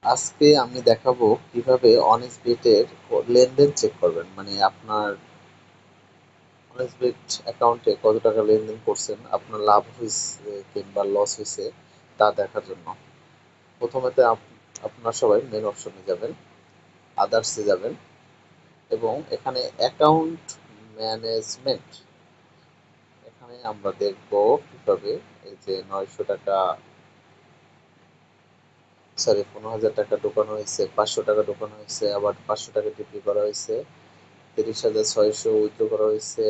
আজকে আমি দেখাবো কিভাবে অনেস্টবিটের লেনদেন চেক করবেন। মানে আপনার অনেস্টবিট অ্যাকাউন্টে কত টাকা লেনদেন করছেন, আপনার লাভ হয়েছে কিংবা লস হয়েছে তা দেখার জন্য। প্রথমেতে আপনার সবাই মেন অপশনে যাবেন, আদার্সে যাবেন এবং এখানে অ্যাকাউন্ট ম্যানেজমেন্ট, এখানে আমরা দেখব কিভাবে এই যে 900 টাকা, সরি 15,000 টাকা ঢোকানো হয়েছে, 500 টাকা ঢোকানো হয়েছে, আবার 500 টাকা ডিপি করা হয়েছে, 30,600 উইথড্র করা হয়েছে,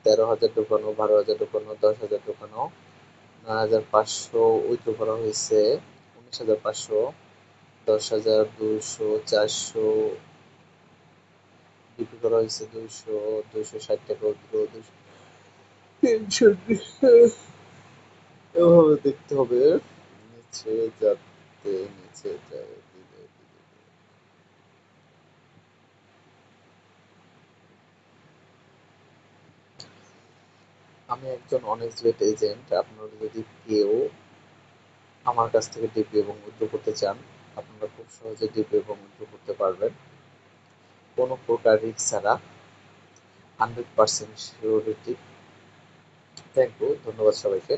13,000 ঢোকানো, 12,000 ঢোকানো, 10,000 ঢোকানো, 9,500 উইথড্র করা হয়েছে, 19,500, 10,000, 200, 400 ডিপি করা হয়েছে, 200, 260 টাকা উইথড্র, 300, এভাবে দেখতে হবে নিচে যাতে, নিচে যায় দিলে দিলে। আমি একজন অনেস্ট এজেন্ট। আপনারা যদি কেউ আমার কাছ থেকে ডিপি এবং উইথড্র করতে চান, আপনারা খুব সহজে ডিপি এবং উইথড্র করতে পারবেন কোনো প্রকার রিস্ক ছাড়া, 100% সিকিউরিটি। থ্যাংক ইউ, ধন্যবাদ সবাইকে।